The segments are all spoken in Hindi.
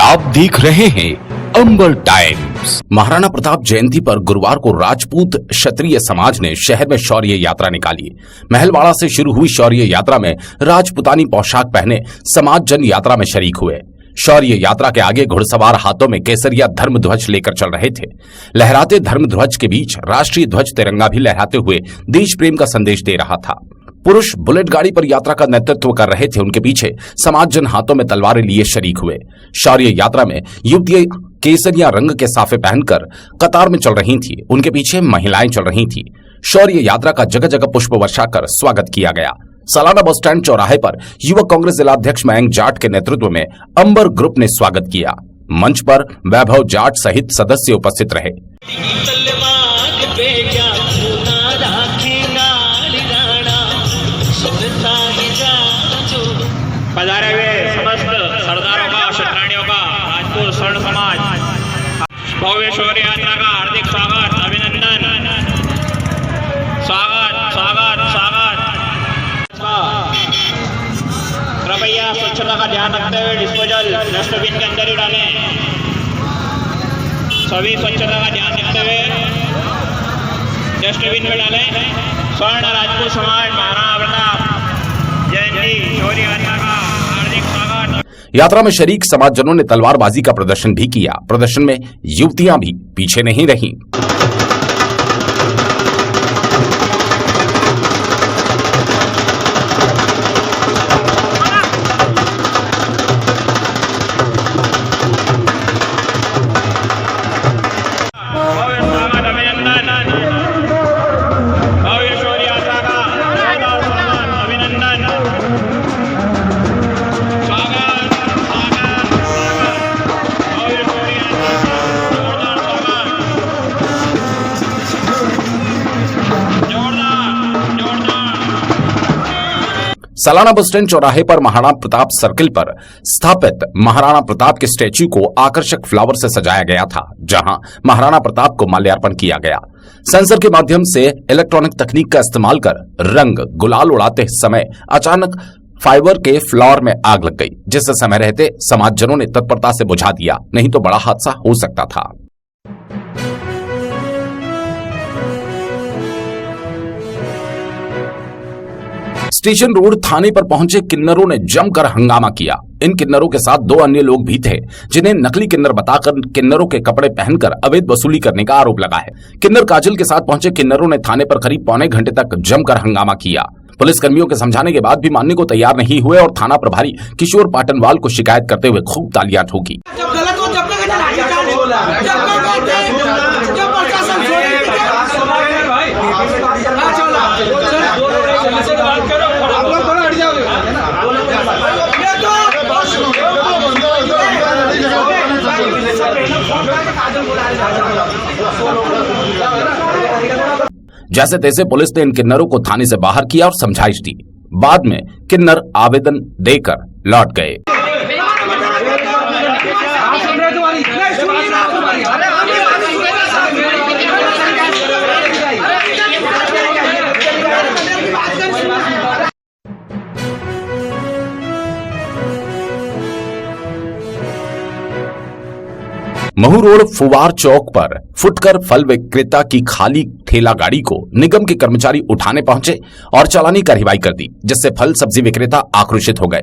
आप देख रहे हैं अंबर टाइम्स। महाराणा प्रताप जयंती पर गुरुवार को राजपूत क्षत्रिय समाज ने शहर में शौर्य यात्रा निकाली। महलवाड़ा से शुरू हुई शौर्य यात्रा में राजपुतानी पोशाक पहने समाज जन यात्रा में शरीक हुए। शौर्य यात्रा के आगे घुड़सवार हाथों में केसरिया धर्म ध्वज लेकर चल रहे थे। लहराते धर्म ध्वज के बीच राष्ट्रीय ध्वज तिरंगा भी लहराते हुए देश प्रेम का संदेश दे रहा था। पुरुष बुलेट गाड़ी पर यात्रा का नेतृत्व कर रहे थे। उनके पीछे समाज जन हाथों में तलवारें लिए शरीक हुए। शौर्य यात्रा में युवतियां केसरिया रंग के साफे पहनकर कतार में चल रही थी। उनके पीछे महिलाएं चल रही थी। शौर्य यात्रा का जगह जगह पुष्प वर्षा कर स्वागत किया गया। सालाना बस स्टैंड चौराहे पर युवक कांग्रेस जिलाध्यक्ष मयंक जाट के नेतृत्व में अंबर ग्रुप ने स्वागत किया। मंच पर वैभव जाट सहित सदस्य उपस्थित रहे। पधारे हुए समस्त सरदारों का, क्षत्रियों का, राजपूत स्वर्ण समाज भव्य शौर्य यात्रा का हार्दिक स्वागत, अभिनंदन, स्वागत स्वागत स्वागत। कृपया स्वच्छता का ध्यान रखते हुए डिस्पोजल डस्टबिन के अंदर ही डालें। सभी स्वच्छता का ध्यान रखते हुए डस्टबिन में डालें। स्वर्ण राजपूत समाज महाराणा प्रताप जयंती शौर्य यात्रा का हार्दिक स्वागत। यात्रा में शरीक समाजजनों ने तलवारबाजी का प्रदर्शन भी किया। प्रदर्शन में युवतियां भी पीछे नहीं रहीं। सालाना बस स्टैंड चौराहे पर महाराणा प्रताप सर्किल पर स्थापित महाराणा प्रताप के स्टैच्यू को आकर्षक फ्लावर से सजाया गया था, जहां महाराणा प्रताप को माल्यार्पण किया गया। सेंसर के माध्यम से इलेक्ट्रॉनिक तकनीक का इस्तेमाल कर रंग गुलाल उड़ाते समय अचानक फाइबर के फ्लोर में आग लग गई, जिससे समय रहते समाजजनों ने तत्परता से बुझा दिया, नहीं तो बड़ा हादसा हो सकता था। स्टेशन रोड थाने पर पहुंचे किन्नरों ने जमकर हंगामा किया। इन किन्नरों के साथ दो अन्य लोग भी थे, जिन्हें नकली किन्नर बताकर किन्नरों के कपड़े पहनकर अवैध वसूली करने का आरोप लगा है। किन्नर काजल के साथ पहुंचे किन्नरों ने थाने पर करीब पौने घंटे तक जमकर हंगामा किया। पुलिस कर्मियों के समझाने के बाद भी मानने को तैयार नहीं हुए और थाना प्रभारी किशोर पाटनवाल को शिकायत करते हुए खूब तालियां ठोकी। जैसे तैसे पुलिस ने इन किन्नरों को थाने से बाहर किया और समझाइश दी। बाद में किन्नर आवेदन देकर लौट गए। महू रोड फुवार चौक पर फुटकर फल विक्रेता की खाली ठेला गाड़ी को निगम के कर्मचारी उठाने पहुंचे और चालानी कार्रवाई कर दी, जिससे फल सब्जी विक्रेता आक्रोशित हो गए।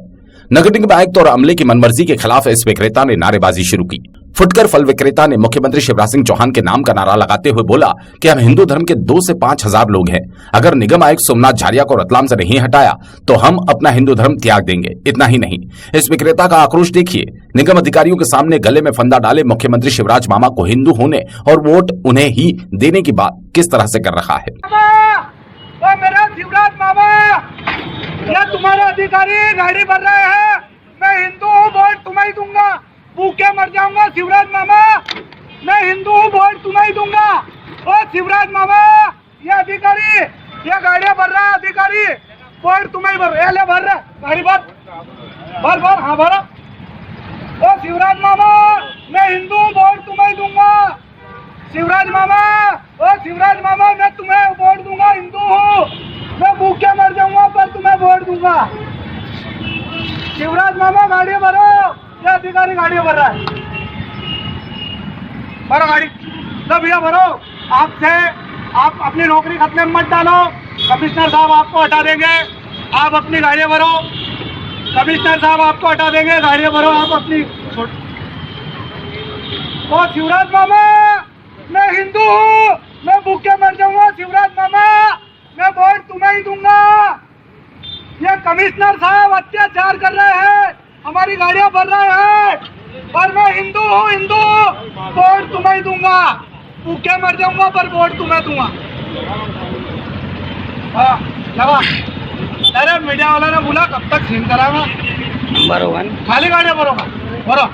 नगर निगम आयुक्त और अमले की मनमर्जी के खिलाफ इस विक्रेता ने नारेबाजी शुरू की। फुटकर फल विक्रेता ने मुख्यमंत्री शिवराज सिंह चौहान के नाम का नारा लगाते हुए बोला कि हम हिंदू धर्म के 2 से 5 हजार लोग हैं। अगर निगम आयुक्त सोमनाथ झारिया को रतलाम से नहीं हटाया तो हम अपना हिंदू धर्म त्याग देंगे। इतना ही नहीं, इस विक्रेता का आक्रोश देखिए। निगम अधिकारियों के सामने गले में फंदा डाले मुख्यमंत्री शिवराज मामा को हिंदू होने और वोट उन्हें ही देने की बात किस तरह से कर रहा है। मेरा शिवराज मामा, ये तुम्हारे अधिकारी गाड़ी भर रहे हैं। मैं हिंदू हूँ, वोट तुम्हें ही दूंगा। भूखे मर जाऊंगा शिवराज मामा। मैं हिंदू हूँ, वोट तुम्हें ही दूंगा। ओ शिवराज मामा, ये अधिकारी, ये गाड़ियाँ भर रहा है अधिकारी, वोट तुम्हें ही भर रहा। गाड़ी भर, हाँ भरा। ओ शिवराज मामा, मैं हिंदू हूँ, वोट तुम्हें ही दूंगा। शिवराज मामा, ओ शिवराज मामा, मैं तुम्हें वोट दूंगा। हिंदू हूँ, मैं भूखे मर जाऊंगा पर तुम्हें वोट दूंगा। शिवराज मामा गाड़ी भरो, ये अधिकारी गाड़ी भर रहा है। भरो गाड़ी, लो भैया भरो। आपसे आप अपनी नौकरी खतरे में मत डालो। कमिश्नर साहब आपको हटा देंगे, आप अपनी गाड़ियाँ भरो। कमिश्नर साहब आपको हटा देंगे, गाड़ियाँ भरो आप अपनी। तो शिवराज मामा, मैं हिंदू हूँ, मैं भूखे मर जाऊंगा। शिवराज मामा, मैं वोट तुम्हें ही दूंगा। ये कमिश्नर साहब अत्याचार कर रहे हैं, हमारी गाड़ियां भर रहे हैं, पर मैं हिंदू हूँ, हिंदू, वोट तुम्हें ही दूंगा। भूखे मर जाऊंगा पर वोट तुम्हें दूंगा। हाँ लगा। अरे मीडिया वाला ने बोला कब तक सीन कराएगा। बरोबर, खाली गाड़ियां भरोगा, भरो।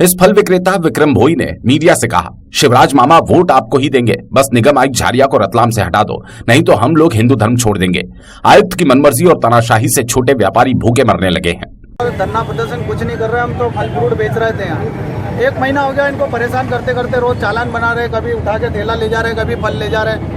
इस फल विक्रेता विक्रम भोई ने मीडिया से कहा, शिवराज मामा वोट आपको ही देंगे, बस निगम आयुक्त झारिया को रतलाम से हटा दो, नहीं तो हम लोग हिंदू धर्म छोड़ देंगे। आयुक्त की मनमर्जी और तानाशाही से छोटे व्यापारी भूखे मरने लगे हैं। धरना प्रदर्शन कुछ नहीं कर रहे, हम तो फल फ्रूट बेच रहे थे यहाँ। 1 महीना हो गया इनको परेशान करते करते, रोज चालान बना रहे, कभी उठा के ठेला ले जा रहे, कभी फल ले जा रहे।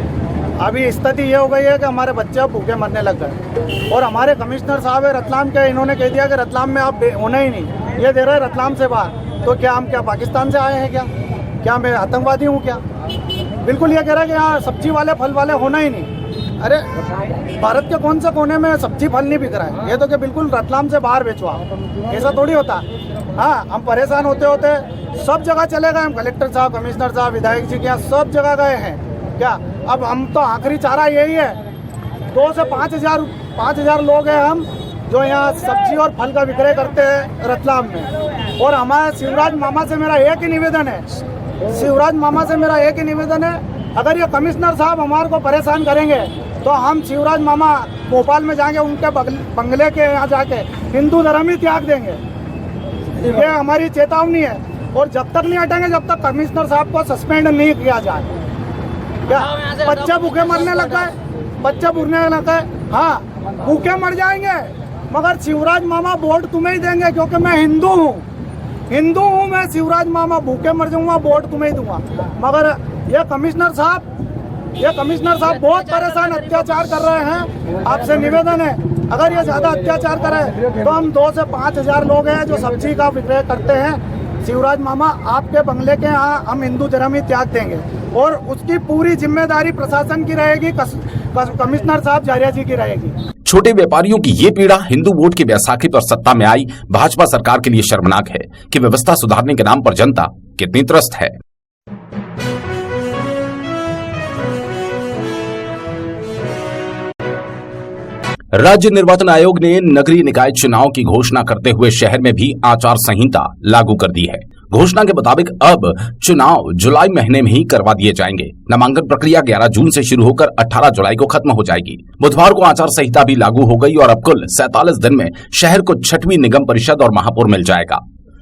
अभी स्थिति ये हो गई है कि हमारे बच्चे भूखे मरने लग गए। और हमारे कमिश्नर साहब है रतलाम के, इन्होंने कह दिया कि रतलाम में आप होना ही नहीं, ये दे रहे रतलाम से बाहर। तो क्या हम क्या पाकिस्तान से आए हैं क्या मैं आतंकवादी हूँ क्या? बिल्कुल ये कह रहा है कि यहाँ सब्जी वाले फल वाले होना ही नहीं। अरे भारत के कौन से कोने में सब्जी फल नहीं बिक रहा है? ये तो क्या बिल्कुल रतलाम से बाहर बेचवा, ऐसा थोड़ी होता। हाँ, हम परेशान होते होते सब जगह चले गए, हम कलेक्टर साहब, कमिश्नर साहब, विधायक जी के यहाँ सब जगह गए हैं। क्या अब हम तो आखिरी चारा यही है, 2 से 5,000 लोग हैं हम जो यहाँ सब्जी और फल का विक्रय करते हैं रतलाम में। और हमारे शिवराज मामा से मेरा एक ही निवेदन है, शिवराज मामा से मेरा एक ही निवेदन है, अगर ये कमिश्नर साहब हमारे को परेशान करेंगे तो हम शिवराज मामा भोपाल में जाएंगे, उनके बंगले के यहाँ जाके हिंदू धर्म ही त्याग देंगे। ये हमारी चेतावनी है। और जब तक नहीं हटेंगे, जब तक कमिश्नर साहब को सस्पेंड नहीं किया जाए। क्या बच्चे भूखे मरने लग गए, बच्चे भूखने लग गए। हाँ, भूखे मर जाएंगे, मगर शिवराज मामा वोट तुम्हें ही देंगे, क्योंकि मैं हिंदू हूँ, मैं शिवराज मामा भूखे मर जाऊंगा, वोट तुम्हें ही दूंगा। मगर ये कमिश्नर साहब बहुत परेशान, अत्याचार कर रहे हैं। आपसे निवेदन है, अगर ये ज्यादा अत्याचार करे तो हम 2 से 5,000 लोग हैं जो सब्जी का विक्रय करते हैं। शिवराज मामा, आपके बंगले के यहाँ हम हिंदू धर्म ही त्याग देंगे, और उसकी पूरी जिम्मेदारी प्रशासन की रहेगी, कमिश्नर साहब झारिया जी की रहेगी। छोटे व्यापारियों की ये पीड़ा हिंदू वोट की बैसाखी पर सत्ता में आई भाजपा सरकार के लिए शर्मनाक है कि व्यवस्था सुधारने के नाम पर जनता कितनी त्रस्त है। राज्य निर्वाचन आयोग ने नगरीय निकाय चुनाव की घोषणा करते हुए शहर में भी आचार संहिता लागू कर दी है। घोषणा के मुताबिक अब चुनाव जुलाई महीने में ही करवा दिए जाएंगे। नामांकन प्रक्रिया 11 जून से शुरू होकर 18 जुलाई को खत्म हो जाएगी। बुधवार को आचार संहिता भी लागू हो गई और अब कुल 47 दिन में शहर को 6वीं निगम परिषद और महापौर मिल जाएगा।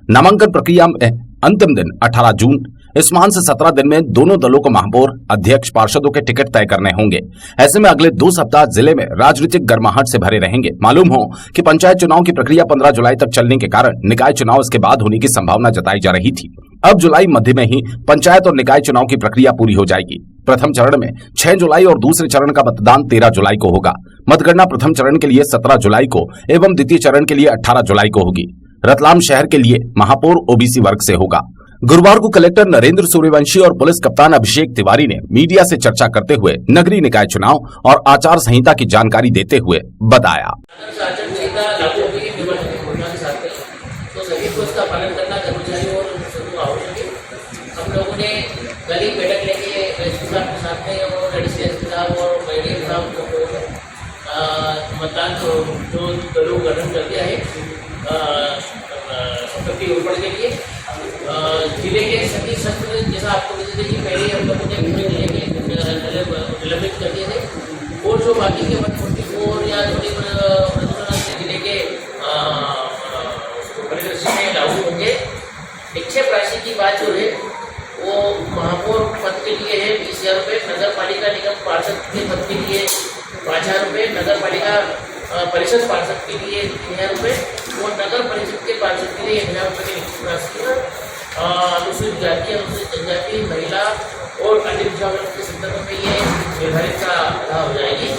नामांकन प्रक्रिया में अंतिम दिन 18 जून, इस माह से 17 दिन में दोनों दलों को महापौर, अध्यक्ष, पार्षदों के टिकट तय करने होंगे। ऐसे में अगले 2 सप्ताह जिले में राजनीतिक गर्माहट से भरे रहेंगे। मालूम हो कि पंचायत चुनाव की प्रक्रिया 15 जुलाई तक चलने के कारण निकाय चुनाव इसके बाद होने की संभावना जताई जा रही थी। अब जुलाई मध्य में ही पंचायत और निकाय चुनाव की प्रक्रिया पूरी हो जाएगी। प्रथम चरण में 6 जुलाई और दूसरे चरण का मतदान 13 जुलाई को होगा। मतगणना प्रथम चरण के लिए 17 जुलाई को एवं द्वितीय चरण के लिए 18 जुलाई को होगी। रतलाम शहर के लिए महापौर ओबीसी वर्ग से होगा। गुरुवार को कलेक्टर नरेंद्र सूर्यवंशी और पुलिस कप्तान अभिषेक तिवारी ने मीडिया से चर्चा करते हुए नगरीय निकाय चुनाव और आचार संहिता की जानकारी देते हुए बताया। तो सभी को उसका पालन करना जरूरी है और हम लोगों ने गरीब बैठक लेके एसपी साहब के साथ में और एडीसी एसपी साहब और मेडिकल साहब को मतदान जो दलों का गठन कर दिया है प्रतिरूपण के लिए जिले के सभी सत्र, जैसा आपको बता दें कि पहले हम लोगों ने निलंबित कर दिए थे और जो बाकी के 144 या जिले के परिदृश्य में लागू होंगे। निक्षेप राशि की बात जो है वो महापौर पद के लिए है 20,000 रुपये, नगर पालिका निगम पार्षद के पद के लिए 5,000 रुपये, नगर पालिका परिषद पार्षद के लिए 3,000 रुपये और नगर परिषद के पार्षद के लिए 1,000 रुपये की निश्चित राशि अनुसूचित जाति, अनुसूचित जनजाति, महिला और अन्य पिछड़ा के संदर्भ में ये निर्धारित का अदा हो जाएगी।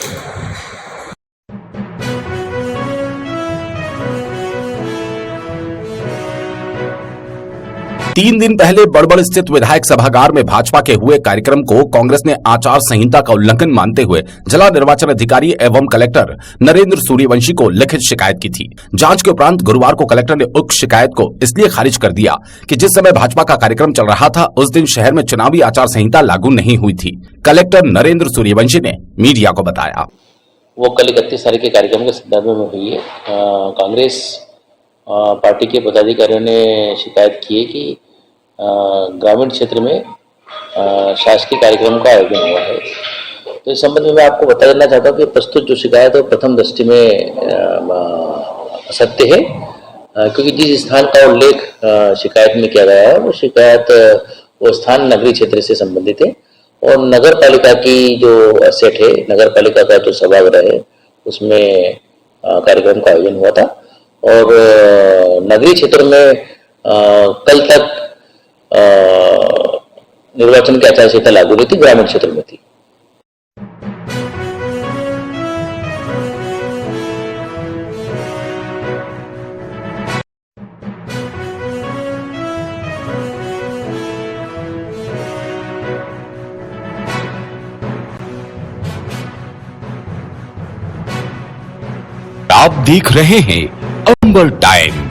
3 दिन पहले बड़बड़ स्थित विधायक सभागार में भाजपा के हुए कार्यक्रम को कांग्रेस ने आचार संहिता का उल्लंघन मानते हुए जिला निर्वाचन अधिकारी एवं कलेक्टर नरेंद्र सूर्यवंशी को लिखित शिकायत की थी। जांच के उपरांत गुरुवार को कलेक्टर ने उक्त शिकायत को इसलिए खारिज कर दिया कि जिस समय भाजपा का कार्यक्रम चल रहा था उस दिन शहर में चुनावी आचार संहिता लागू नहीं हुई थी। कलेक्टर नरेंद्र सूर्यवंशी ने मीडिया को बताया, वो कल 31 तारीख के कार्यक्रम के संदर्भ में हुई है। कांग्रेस पार्टी के पदाधिकारियों ने शिकायत की है कि ग्रामीण क्षेत्र में शासकीय कार्यक्रम का आयोजन हुआ है। तो इस संबंध में मैं आपको बता देना चाहता हूँ कि प्रस्तुत जो शिकायत है प्रथम दृष्टि में सत्य है, क्योंकि जिस स्थान का उल्लेख शिकायत में किया गया है वो स्थान नगरीय क्षेत्र से संबंधित है और नगर पालिका की जो एसेट है, नगर पालिका का जो सभागृह है उसमें कार्यक्रम का आयोजन हुआ था और नगरीय क्षेत्र में कल तक निर्वाचन की आचार संहिता लागू नहीं थी, ग्रामीण क्षेत्र में थी। आप देख रहे हैं अंबर टाइम।